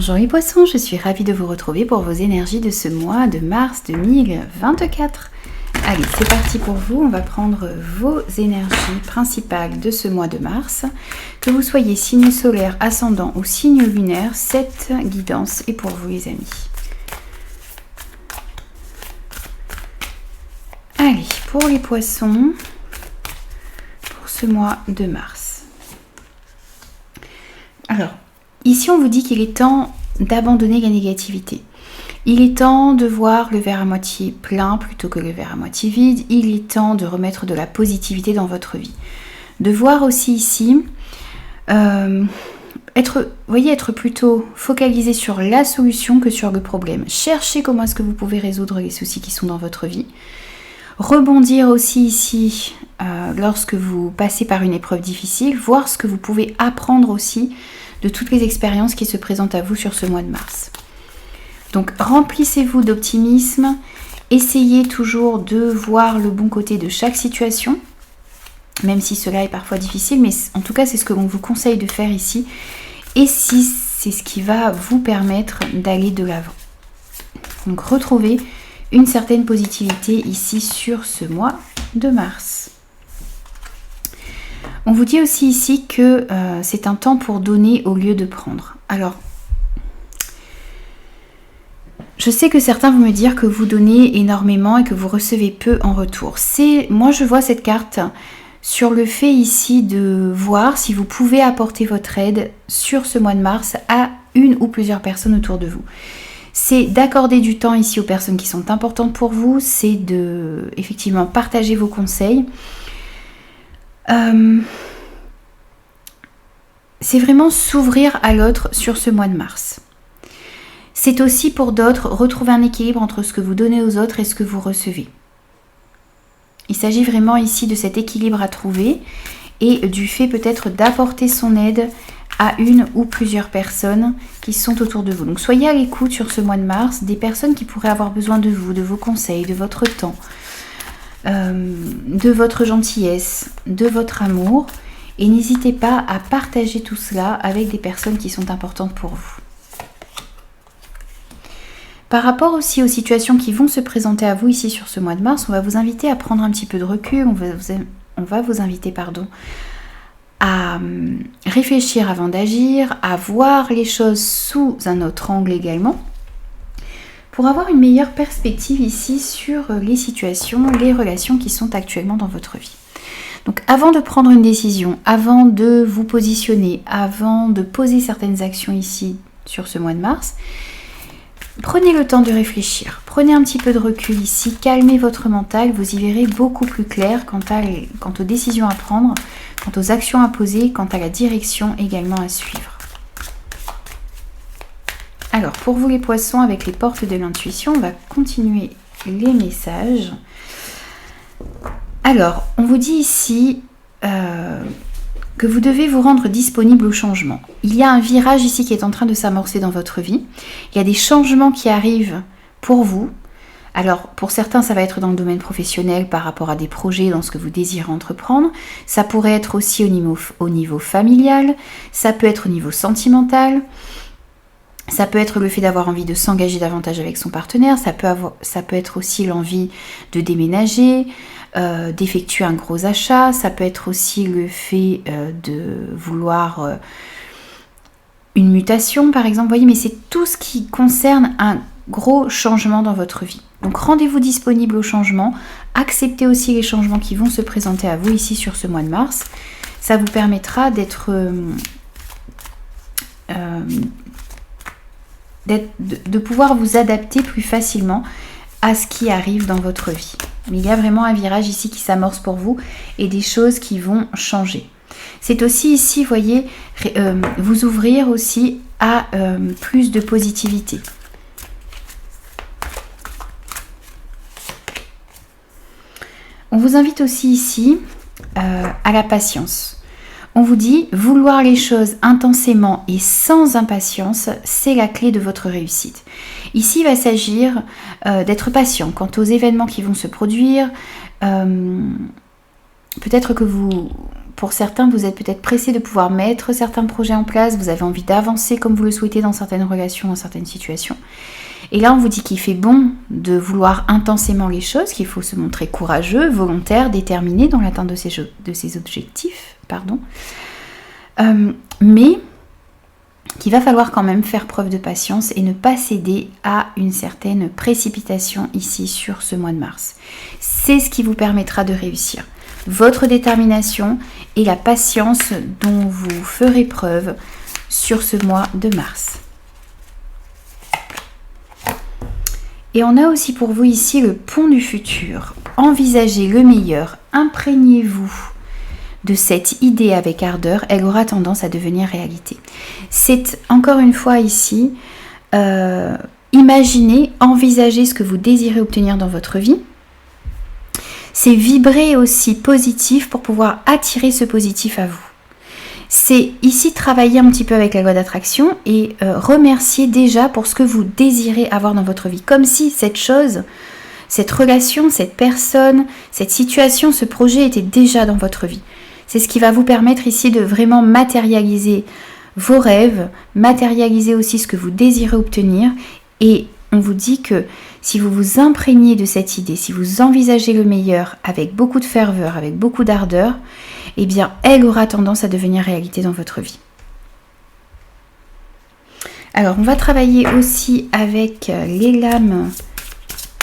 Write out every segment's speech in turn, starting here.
Bonjour les poissons, je suis ravie de vous retrouver pour vos énergies de ce mois de mars 2024. Allez, c'est parti pour vous, on va prendre vos énergies principales de ce mois de mars. Que vous soyez signe solaire, ascendant ou signe lunaire, cette guidance est pour vous les amis. Allez, pour les poissons, pour ce mois de mars. Alors, ici, on vous dit qu'il est temps d'abandonner la négativité. Il est temps de voir le verre à moitié plein plutôt que le verre à moitié vide. Il est temps de remettre de la positivité dans votre vie. De voir aussi ici, être plutôt focalisé sur la solution que sur le problème. Cherchez comment est-ce que vous pouvez résoudre les soucis qui sont dans votre vie. Rebondir aussi ici lorsque vous passez par une épreuve difficile. Voir ce que vous pouvez apprendre aussi de toutes les expériences qui se présentent à vous sur ce mois de mars. Donc remplissez-vous d'optimisme, essayez toujours de voir le bon côté de chaque situation, même si cela est parfois difficile, mais en tout cas c'est ce que l'on vous conseille de faire ici, et si c'est ce qui va vous permettre d'aller de l'avant. Donc retrouvez une certaine positivité ici sur ce mois de mars. On vous dit aussi ici que c'est un temps pour donner au lieu de prendre. Alors, je sais que certains vont me dire que vous donnez énormément et que vous recevez peu en retour. Moi, je vois cette carte sur le fait ici de voir si vous pouvez apporter votre aide sur ce mois de mars à une ou plusieurs personnes autour de vous. C'est d'accorder du temps ici aux personnes qui sont importantes pour vous, c'est de effectivement partager vos conseils. C'est vraiment s'ouvrir à l'autre sur ce mois de mars. C'est aussi pour d'autres retrouver un équilibre entre ce que vous donnez aux autres et ce que vous recevez. Il s'agit vraiment ici de cet équilibre à trouver et du fait peut-être d'apporter son aide à une ou plusieurs personnes qui sont autour de vous. Donc soyez à l'écoute sur ce mois de mars des personnes qui pourraient avoir besoin de vous, de vos conseils, de votre temps, de votre gentillesse, de votre amour. Et n'hésitez pas à partager tout cela avec des personnes qui sont importantes pour vous. Par rapport aussi aux situations qui vont se présenter à vous ici sur ce mois de mars, on va vous inviter à prendre un petit peu de recul, on va vous inviter à réfléchir avant d'agir, à voir les choses sous un autre angle également, pour avoir une meilleure perspective ici sur les situations, les relations qui sont actuellement dans votre vie. Donc avant de prendre une décision, avant de vous positionner, avant de poser certaines actions ici sur ce mois de mars, prenez le temps de réfléchir, prenez un petit peu de recul ici, calmez votre mental, vous y verrez beaucoup plus clair quant aux décisions à prendre, quant aux actions à poser, quant à la direction également à suivre. Alors pour vous les poissons, avec les portes de l'intuition, on va continuer les messages. Alors, on vous dit ici que vous devez vous rendre disponible au changement. Il y a un virage ici qui est en train de s'amorcer dans votre vie. Il y a des changements qui arrivent pour vous. Alors, pour certains, ça va être dans le domaine professionnel par rapport à des projets, dans ce que vous désirez entreprendre. Ça pourrait être aussi au niveau familial. Ça peut être au niveau sentimental. Ça peut être le fait d'avoir envie de s'engager davantage avec son partenaire. Ça peut être aussi l'envie de déménager, d'effectuer un gros achat. Ça peut être aussi le fait de vouloir une mutation par exemple. Vous voyez, mais c'est tout ce qui concerne un gros changement dans votre vie. Donc rendez-vous disponible au changement. Acceptez aussi les changements qui vont se présenter à vous ici sur ce mois de mars. Ça vous permettra de pouvoir vous adapter plus facilement à ce qui arrive dans votre vie. Mais il y a vraiment un virage ici qui s'amorce pour vous et des choses qui vont changer. C'est aussi ici, vous voyez, vous ouvrir aussi à plus de positivité. On vous invite aussi ici à la patience. On vous dit, vouloir les choses intensément et sans impatience, c'est la clé de votre réussite. Ici, il va s'agir d'être patient quant aux événements qui vont se produire. Peut-être que vous Pour certains, vous êtes peut-être pressé de pouvoir mettre certains projets en place. Vous avez envie d'avancer comme vous le souhaitez dans certaines relations, dans certaines situations. Et là, on vous dit qu'il fait bon de vouloir intensément les choses, qu'il faut se montrer courageux, volontaire, déterminé dans l'atteinte de ses objectifs. Mais qu'il va falloir quand même faire preuve de patience et ne pas céder à une certaine précipitation ici sur ce mois de mars. C'est ce qui vous permettra de réussir. Votre détermination et la patience dont vous ferez preuve sur ce mois de mars. Et on a aussi pour vous ici le pont du futur. Envisagez le meilleur, imprégnez-vous de cette idée avec ardeur, elle aura tendance à devenir réalité. C'est encore une fois ici, imaginez, envisagez ce que vous désirez obtenir dans votre vie. C'est vibrer aussi positif pour pouvoir attirer ce positif à vous. C'est ici travailler un petit peu avec la loi d'attraction et remercier déjà pour ce que vous désirez avoir dans votre vie. Comme si cette chose, cette relation, cette personne, cette situation, ce projet était déjà dans votre vie. C'est ce qui va vous permettre ici de vraiment matérialiser vos rêves, matérialiser aussi ce que vous désirez obtenir. Et on vous dit que si vous vous imprégnez de cette idée, si vous envisagez le meilleur avec beaucoup de ferveur, avec beaucoup d'ardeur, eh bien, elle aura tendance à devenir réalité dans votre vie. Alors, on va travailler aussi avec les lames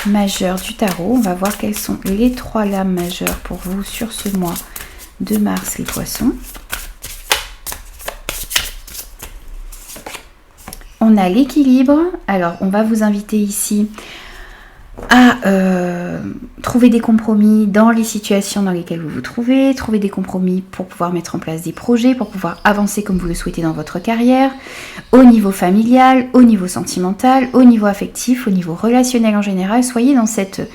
majeures du tarot. On va voir quelles sont les 3 lames majeures pour vous sur ce mois de mars, les poissons. On a l'équilibre. Alors, on va vous inviter ici à trouver des compromis dans les situations dans lesquelles vous vous trouvez, trouver des compromis pour pouvoir mettre en place des projets, pour pouvoir avancer comme vous le souhaitez dans votre carrière, au niveau familial, au niveau sentimental, au niveau affectif, au niveau relationnel en général. Soyez dans cette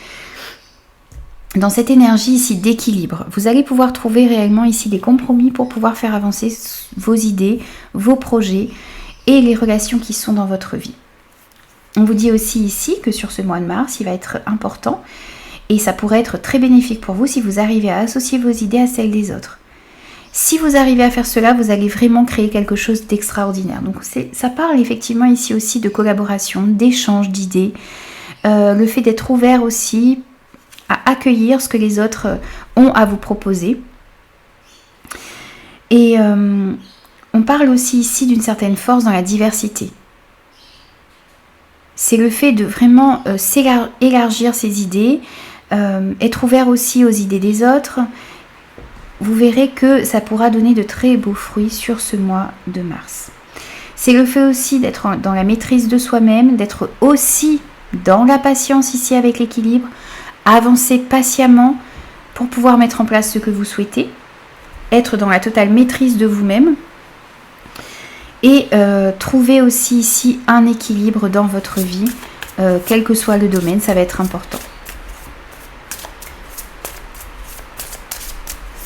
énergie ici d'équilibre. Vous allez pouvoir trouver réellement ici des compromis pour pouvoir faire avancer vos idées, vos projets et les relations qui sont dans votre vie. On vous dit aussi ici que sur ce mois de mars, il va être important et ça pourrait être très bénéfique pour vous si vous arrivez à associer vos idées à celles des autres. Si vous arrivez à faire cela, vous allez vraiment créer quelque chose d'extraordinaire. Donc ça parle effectivement ici aussi de collaboration, d'échange d'idées, le fait d'être ouvert aussi à accueillir ce que les autres ont à vous proposer. Et on parle aussi ici d'une certaine force dans la diversité. C'est le fait de vraiment élargir ses idées, être ouvert aussi aux idées des autres. Vous verrez que ça pourra donner de très beaux fruits sur ce mois de mars. C'est le fait aussi d'être dans la maîtrise de soi-même, d'être aussi dans la patience ici avec l'équilibre, avancer patiemment pour pouvoir mettre en place ce que vous souhaitez, être dans la totale maîtrise de vous-même et trouver aussi ici un équilibre dans votre vie, quel que soit le domaine, ça va être important.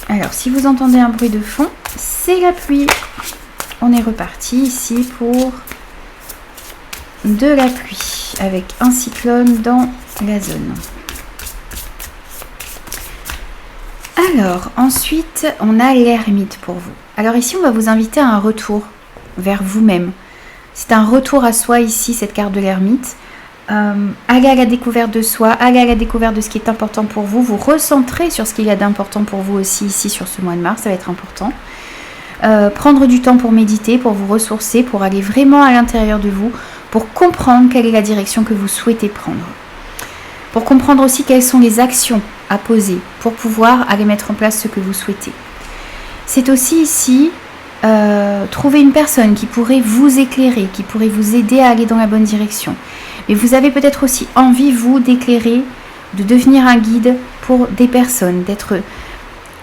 Alors, si vous entendez un bruit de fond, c'est la pluie. On est reparti ici pour de la pluie avec un cyclone dans la zone. Alors, ensuite, on a l'ermite pour vous. Alors ici, on va vous inviter à un retour vers vous-même. C'est un retour à soi ici, cette carte de l'ermite. Allez à la découverte de soi, allez à la découverte de ce qui est important pour vous, vous recentrez sur ce qu'il y a d'important pour vous aussi ici sur ce mois de mars, ça va être important. Prendre du temps pour méditer, pour vous ressourcer, pour aller vraiment à l'intérieur de vous, pour comprendre quelle est la direction que vous souhaitez prendre. Pour comprendre aussi quelles sont les actions à poser pour pouvoir aller mettre en place ce que vous souhaitez. C'est aussi ici trouver une personne qui pourrait vous éclairer, qui pourrait vous aider à aller dans la bonne direction. Mais vous avez peut-être aussi envie, vous, d'éclairer, de devenir un guide pour des personnes,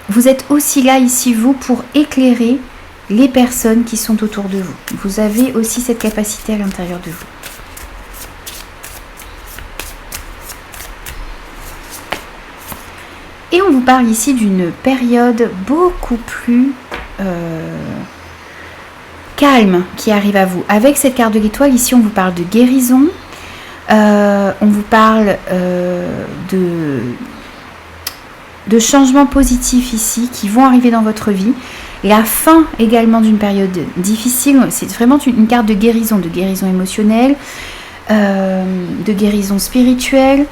vous êtes aussi là, ici, vous, pour éclairer les personnes qui sont autour de vous. Vous avez aussi cette capacité à l'intérieur de vous. Et on vous parle ici d'une période beaucoup plus calme qui arrive à vous. Avec cette carte de l'étoile, ici, on vous parle de guérison. On vous parle de changements positifs ici qui vont arriver dans votre vie. La fin également d'une période difficile, c'est vraiment une carte de guérison émotionnelle, de guérison spirituelle.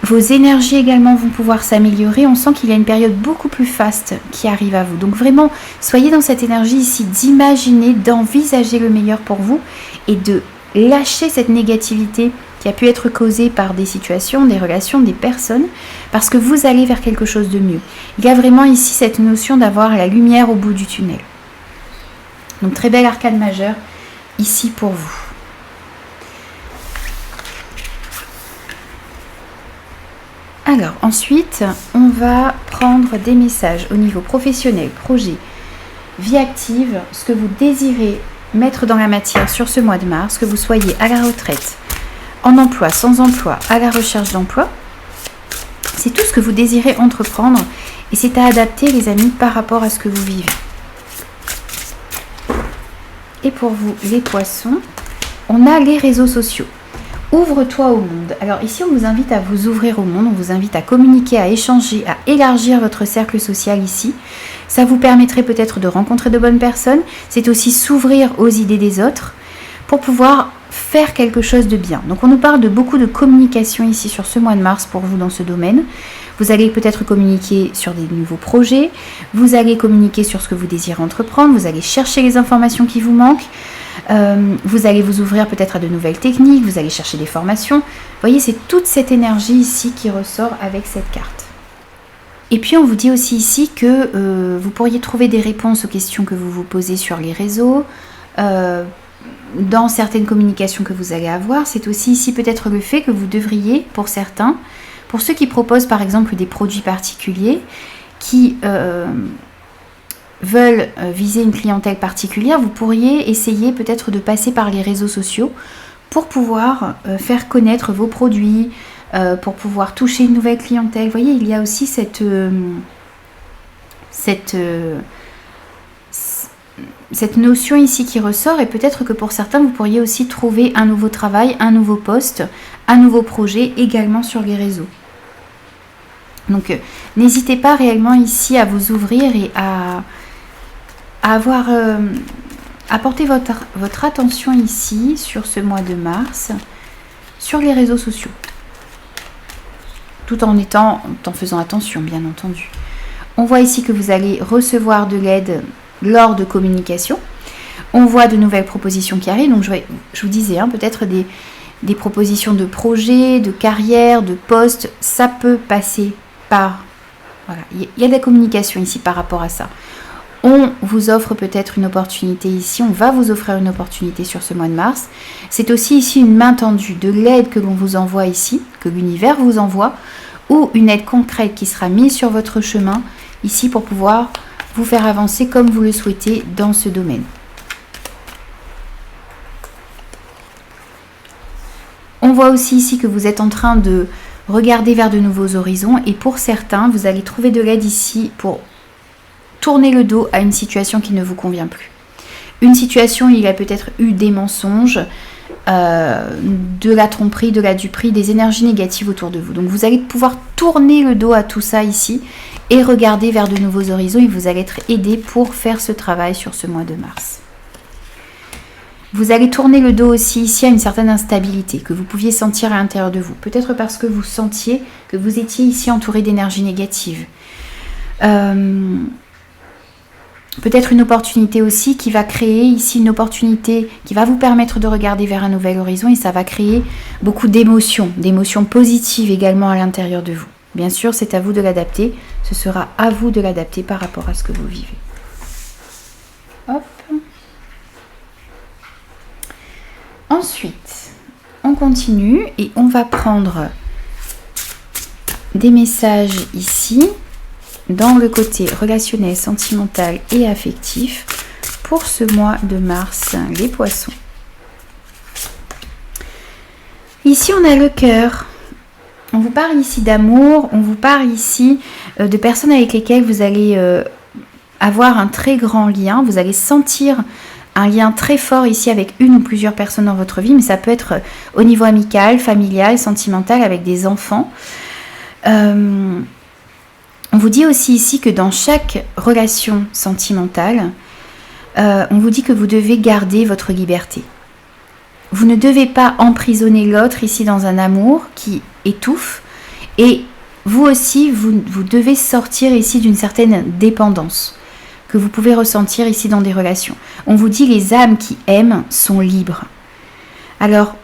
Vos énergies également vont pouvoir s'améliorer. On sent qu'il y a une période beaucoup plus faste qui arrive à vous. Donc vraiment, soyez dans cette énergie ici d'imaginer, d'envisager le meilleur pour vous et de lâcher cette négativité qui a pu être causée par des situations, des relations, des personnes, parce que vous allez vers quelque chose de mieux. Il y a vraiment ici cette notion d'avoir la lumière au bout du tunnel. Donc très belle arcane majeure ici pour vous. Alors ensuite, on va prendre des messages au niveau professionnel, projet, vie active, ce que vous désirez mettre dans la matière sur ce mois de mars, que vous soyez à la retraite, en emploi, sans emploi, à la recherche d'emploi. C'est tout ce que vous désirez entreprendre et c'est à adapter les amis par rapport à ce que vous vivez. Et pour vous les poissons, on a les réseaux sociaux. Ouvre-toi au monde. Alors ici, on vous invite à vous ouvrir au monde, on vous invite à communiquer, à échanger, à élargir votre cercle social ici. Ça vous permettrait peut-être de rencontrer de bonnes personnes. C'est aussi s'ouvrir aux idées des autres pour pouvoir faire quelque chose de bien. Donc on nous parle de beaucoup de communication ici sur ce mois de mars pour vous dans ce domaine. Vous allez peut-être communiquer sur des nouveaux projets, vous allez communiquer sur ce que vous désirez entreprendre, vous allez chercher les informations qui vous manquent. Vous allez vous ouvrir peut-être à de nouvelles techniques, vous allez chercher des formations. Vous voyez, c'est toute cette énergie ici qui ressort avec cette carte. Et puis on vous dit aussi ici que vous pourriez trouver des réponses aux questions que vous vous posez sur les réseaux, dans certaines communications que vous allez avoir. C'est aussi ici peut-être le fait que vous devriez, pour certains, pour ceux qui proposent par exemple des produits particuliers, qui veulent viser une clientèle particulière, vous pourriez essayer peut-être de passer par les réseaux sociaux pour pouvoir faire connaître vos produits, pour pouvoir toucher une nouvelle clientèle. Vous voyez, il y a aussi cette notion ici qui ressort et peut-être que pour certains, vous pourriez aussi trouver un nouveau travail, un nouveau poste, un nouveau projet également sur les réseaux. Donc, n'hésitez pas réellement ici à vous ouvrir et à porter votre attention ici sur ce mois de mars sur les réseaux sociaux, tout en faisant attention bien entendu. On voit ici que vous allez recevoir de l'aide lors de communication. On voit de nouvelles propositions qui arrivent, donc je vous disais peut-être des propositions de projets, de carrière, de postes, ça peut passer par... Voilà, il y a de la communication ici par rapport à ça. On vous offre peut-être une opportunité ici, on va vous offrir une opportunité sur ce mois de mars. C'est aussi ici une main tendue, de l'aide que l'on vous envoie ici, que l'univers vous envoie, ou une aide concrète qui sera mise sur votre chemin ici pour pouvoir vous faire avancer comme vous le souhaitez dans ce domaine. On voit aussi ici que vous êtes en train de regarder vers de nouveaux horizons et pour certains, vous allez trouver de l'aide ici pour tourner le dos à une situation qui ne vous convient plus. Une situation où il y a peut-être eu des mensonges, de la tromperie, de la duperie, des énergies négatives autour de vous. Donc vous allez pouvoir tourner le dos à tout ça ici et regarder vers de nouveaux horizons et vous allez être aidé pour faire ce travail sur ce mois de mars. Vous allez tourner le dos aussi ici à une certaine instabilité que vous pouviez sentir à l'intérieur de vous. Peut-être parce que vous sentiez que vous étiez ici entouré d'énergie négative. Peut-être une opportunité aussi qui va créer ici une opportunité qui va vous permettre de regarder vers un nouvel horizon et ça va créer beaucoup d'émotions positives également à l'intérieur de vous. Bien sûr, c'est à vous de l'adapter. Ce sera à vous de l'adapter par rapport à ce que vous vivez. Hop. Ensuite, on continue et on va prendre des messages ici dans le côté relationnel, sentimental et affectif pour ce mois de mars, les poissons. Ici, on a le cœur. On vous parle ici d'amour, on vous parle ici de personnes avec lesquelles vous allez avoir un très grand lien. Vous allez sentir un lien très fort ici avec une ou plusieurs personnes dans votre vie, mais ça peut être au niveau amical, familial, sentimental, avec des enfants. On vous dit aussi ici que dans chaque relation sentimentale, on vous dit que vous devez garder votre liberté. Vous ne devez pas emprisonner l'autre ici dans un amour qui étouffe. Et vous aussi, vous devez sortir ici d'une certaine dépendance que vous pouvez ressentir ici dans des relations. On vous dit les âmes qui aiment sont libres. Alors,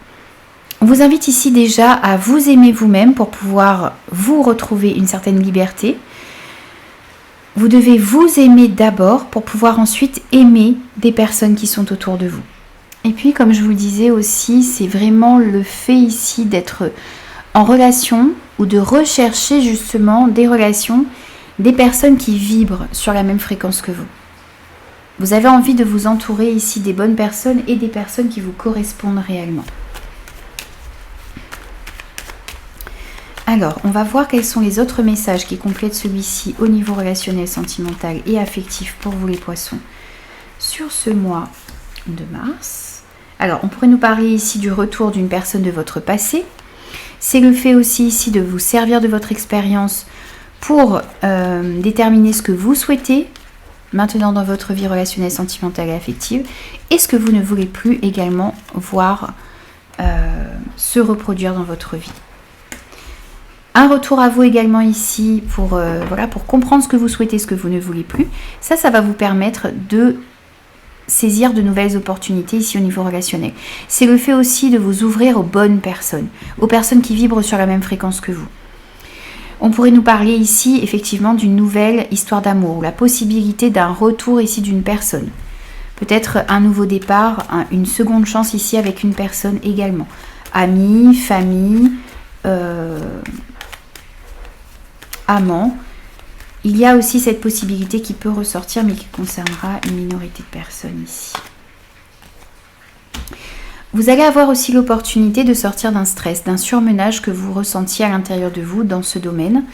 on vous invite ici déjà à vous aimer vous-même pour pouvoir vous retrouver une certaine liberté. Vous devez vous aimer d'abord pour pouvoir ensuite aimer des personnes qui sont autour de vous. Et puis, comme je vous le disais aussi, c'est vraiment le fait ici d'être en relation ou de rechercher justement des relations, des personnes qui vibrent sur la même fréquence que vous. Vous avez envie de vous entourer ici des bonnes personnes et des personnes qui vous correspondent réellement. Alors, on va voir quels sont les autres messages qui complètent celui-ci au niveau relationnel, sentimental et affectif pour vous les poissons sur ce mois de mars. Alors, on pourrait nous parler ici du retour d'une personne de votre passé. C'est le fait aussi ici de vous servir de votre expérience pour déterminer ce que vous souhaitez maintenant dans votre vie relationnelle, sentimentale et affective et ce que vous ne voulez plus également voir se reproduire dans votre vie. Un retour à vous également ici pour comprendre ce que vous souhaitez, ce que vous ne voulez plus. Ça va vous permettre de saisir de nouvelles opportunités ici au niveau relationnel. C'est le fait aussi de vous ouvrir aux bonnes personnes, aux personnes qui vibrent sur la même fréquence que vous. On pourrait nous parler ici effectivement d'une nouvelle histoire d'amour, ou la possibilité d'un retour ici d'une personne. Peut-être un nouveau départ, une seconde chance ici avec une personne également. Amis, famille, amant. Il y a aussi cette possibilité qui peut ressortir mais qui concernera une minorité de personnes ici. Vous allez avoir aussi l'opportunité de sortir d'un stress, d'un surmenage que vous ressentiez à l'intérieur de vous dans ce domaine.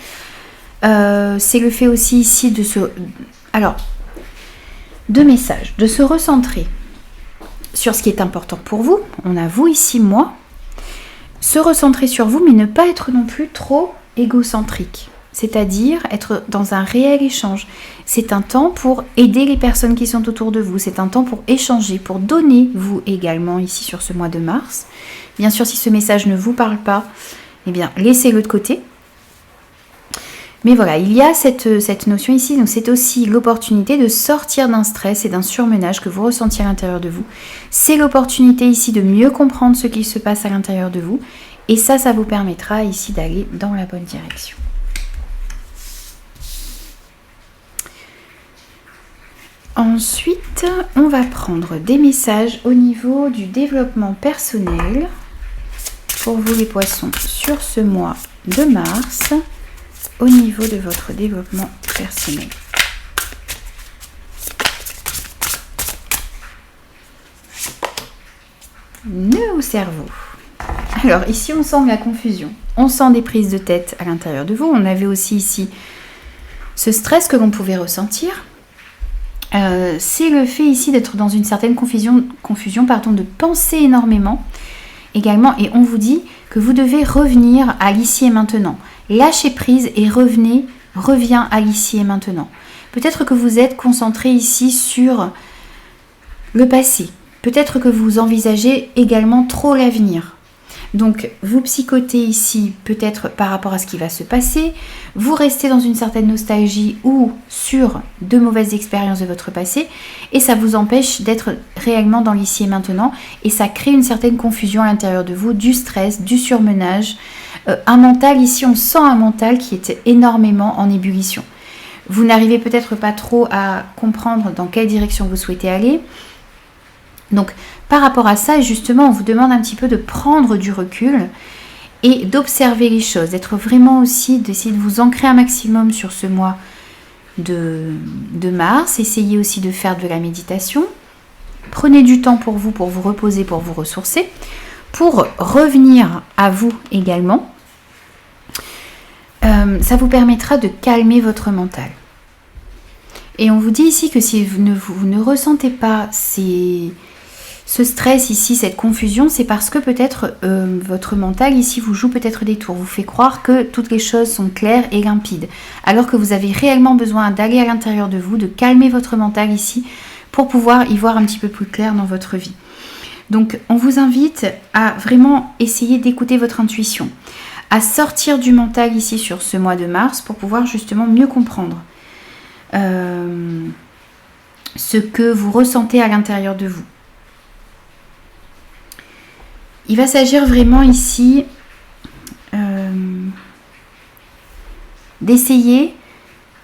C'est le fait aussi ici de se... Alors, deux messages. De se recentrer sur ce qui est important pour vous. On a vous ici, moi. Se recentrer sur vous mais ne pas être non plus trop égocentrique. C'est-à-dire être dans un réel échange. C'est un temps pour aider les personnes qui sont autour de vous. C'est un temps pour échanger, pour donner vous également ici sur ce mois de mars. Bien sûr, si ce message ne vous parle pas, eh bien, laissez-le de côté. Mais voilà, il y a cette notion ici. Donc, c'est aussi l'opportunité de sortir d'un stress et d'un surmenage que vous ressentiez à l'intérieur de vous. C'est l'opportunité ici de mieux comprendre ce qui se passe à l'intérieur de vous. Et ça vous permettra ici d'aller dans la bonne direction. Ensuite, on va prendre des messages au niveau du développement personnel pour vous les poissons sur ce mois de mars au niveau de votre développement personnel. Nœud au cerveau. Alors ici on sent la confusion, on sent des prises de tête à l'intérieur de vous. On avait aussi ici ce stress que l'on pouvait ressentir. C'est le fait ici d'être dans une certaine confusion, de penser énormément également, et on vous dit que vous devez revenir à l'ici et maintenant. Lâchez prise et reviens à l'ici et maintenant. Peut-être que vous êtes concentré ici sur le passé. Peut-être que vous envisagez également trop l'avenir. Donc, vous psychotez ici peut-être par rapport à ce qui va se passer. Vous restez dans une certaine nostalgie ou sur de mauvaises expériences de votre passé. Et ça vous empêche d'être réellement dans l'ici et maintenant. Et ça crée une certaine confusion à l'intérieur de vous, du stress, du surmenage. Un mental, ici on sent un mental qui est énormément en ébullition. Vous n'arrivez peut-être pas trop à comprendre dans quelle direction vous souhaitez aller. Donc, par rapport à ça, justement, on vous demande un petit peu de prendre du recul et d'observer les choses, d'être vraiment aussi, d'essayer de vous ancrer un maximum sur ce mois de mars. Essayez aussi de faire de la méditation. Prenez du temps pour vous reposer, pour vous ressourcer, pour revenir à vous également. Ça vous permettra de calmer votre mental. Et on vous dit ici que si vous ne ressentez pas Ce stress ici, cette confusion, c'est parce que peut-être votre mental ici vous joue peut-être des tours, vous fait croire que toutes les choses sont claires et limpides, alors que vous avez réellement besoin d'aller à l'intérieur de vous, de calmer votre mental ici, pour pouvoir y voir un petit peu plus clair dans votre vie. Donc on vous invite à vraiment essayer d'écouter votre intuition, à sortir du mental ici sur ce mois de mars pour pouvoir justement mieux comprendre ce que vous ressentez à l'intérieur de vous. Il va s'agir vraiment ici d'essayer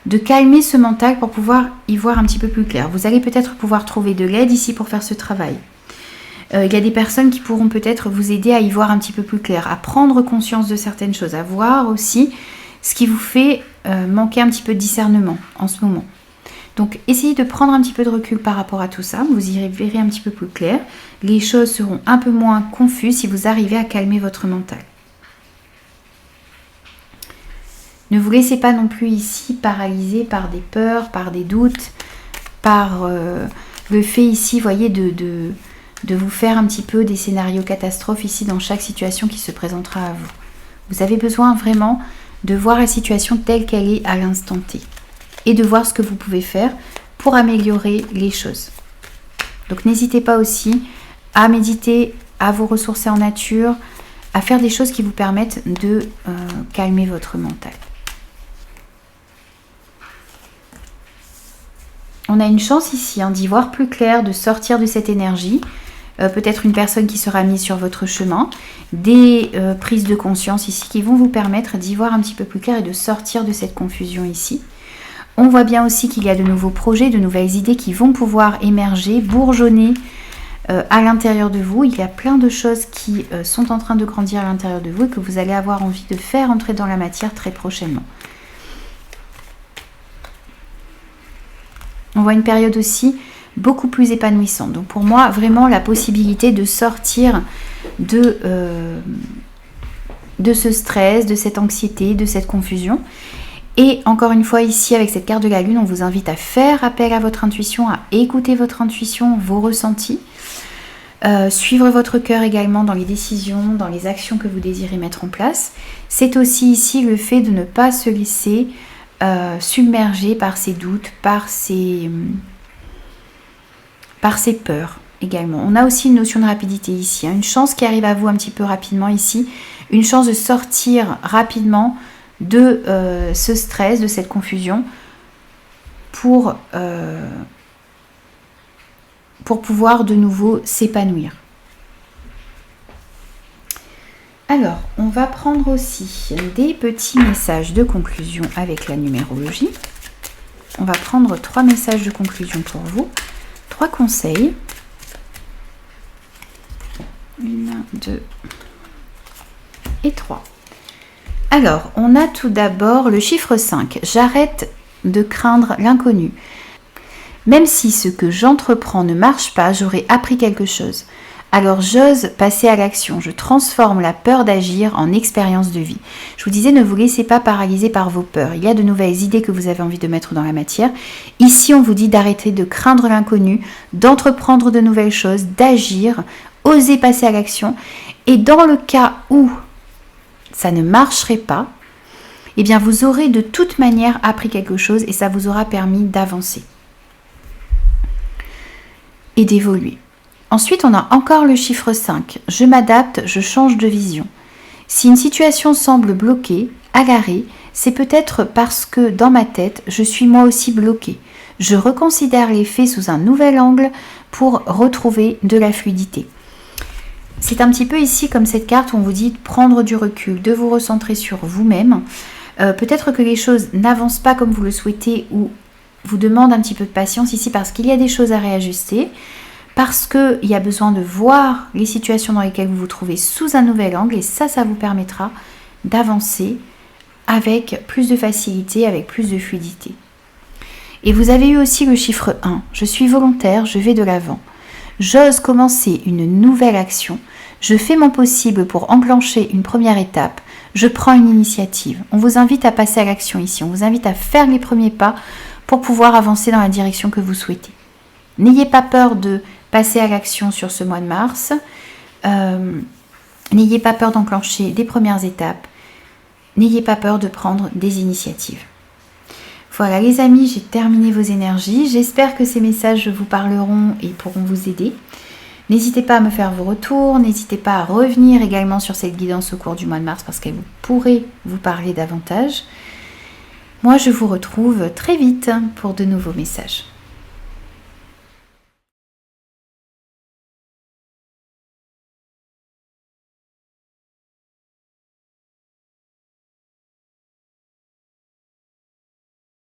de calmer ce mental pour pouvoir y voir un petit peu plus clair. Vous allez peut-être pouvoir trouver de l'aide ici pour faire ce travail. Il y a des personnes qui pourront peut-être vous aider à y voir un petit peu plus clair, à prendre conscience de certaines choses, à voir aussi ce qui vous fait manquer un petit peu de discernement en ce moment. Donc essayez de prendre un petit peu de recul par rapport à tout ça, vous y verrez un petit peu plus clair. Les choses seront un peu moins confuses si vous arrivez à calmer votre mental. Ne vous laissez pas non plus ici paralyser par des peurs, par des doutes, par le fait ici, voyez, de vous faire un petit peu des scénarios catastrophes ici dans chaque situation qui se présentera à vous. Vous avez besoin vraiment de voir la situation telle qu'elle est à l'instant T et de voir ce que vous pouvez faire pour améliorer les choses. Donc n'hésitez pas aussi à méditer, à vous ressourcer en nature, à faire des choses qui vous permettent de calmer votre mental. On a une chance ici d'y voir plus clair, de sortir de cette énergie. Peut-être une personne qui sera mise sur votre chemin. Des prises de conscience ici qui vont vous permettre d'y voir un petit peu plus clair et de sortir de cette confusion ici. On voit bien aussi qu'il y a de nouveaux projets, de nouvelles idées qui vont pouvoir émerger, bourgeonner à l'intérieur de vous. Il y a plein de choses qui sont en train de grandir à l'intérieur de vous et que vous allez avoir envie de faire entrer dans la matière très prochainement. On voit une période aussi beaucoup plus épanouissante. Donc pour moi, vraiment la possibilité de sortir de ce stress, de cette anxiété, de cette confusion. Et encore une fois ici avec cette carte de la lune, on vous invite à faire appel à votre intuition, à écouter votre intuition, vos ressentis. Suivre votre cœur également dans les décisions, dans les actions que vous désirez mettre en place. C'est aussi ici le fait de ne pas se laisser submergé par ses doutes, par ses peurs également. On a aussi une notion de rapidité ici, une chance qui arrive à vous un petit peu rapidement ici, une chance de sortir rapidement de ce stress, de cette confusion pour pouvoir de nouveau s'épanouir. Alors, on va prendre aussi des petits messages de conclusion avec la numérologie. On va prendre 3 messages de conclusion pour vous, 3 conseils. 1, 2 et 3. Alors, on a tout d'abord le chiffre 5. J'arrête de craindre l'inconnu. Même si ce que j'entreprends ne marche pas, j'aurai appris quelque chose. Alors j'ose passer à l'action, je transforme la peur d'agir en expérience de vie. Je vous disais, ne vous laissez pas paralyser par vos peurs. Il y a de nouvelles idées que vous avez envie de mettre dans la matière. Ici, on vous dit d'arrêter de craindre l'inconnu, d'entreprendre de nouvelles choses, d'agir, oser passer à l'action. Et dans le cas où ça ne marcherait pas, eh bien vous aurez de toute manière appris quelque chose et ça vous aura permis d'avancer et d'évoluer. Ensuite, on a encore le chiffre 5. Je m'adapte, je change de vision. Si une situation semble bloquée, agarrée, c'est peut-être parce que dans ma tête, je suis moi aussi bloquée. Je reconsidère les faits sous un nouvel angle pour retrouver de la fluidité. C'est un petit peu ici comme cette carte où on vous dit de prendre du recul, de vous recentrer sur vous-même. Peut-être que les choses n'avancent pas comme vous le souhaitez ou vous demandent un petit peu de patience ici parce qu'il y a des choses à réajuster. Parce qu'il y a besoin de voir les situations dans lesquelles vous vous trouvez sous un nouvel angle et ça vous permettra d'avancer avec plus de facilité, avec plus de fluidité. Et vous avez eu aussi le chiffre 1. Je suis volontaire, je vais de l'avant. J'ose commencer une nouvelle action. Je fais mon possible pour enclencher une première étape. Je prends une initiative. On vous invite à passer à l'action ici. On vous invite à faire les premiers pas pour pouvoir avancer dans la direction que vous souhaitez. N'ayez pas peur de Passez à l'action sur ce mois de mars. N'ayez pas peur d'enclencher des premières étapes. N'ayez pas peur de prendre des initiatives. Voilà les amis, j'ai terminé vos énergies. J'espère que ces messages vous parleront et pourront vous aider. N'hésitez pas à me faire vos retours. N'hésitez pas à revenir également sur cette guidance au cours du mois de mars parce qu'elle pourrait vous parler davantage. Moi, je vous retrouve très vite pour de nouveaux messages.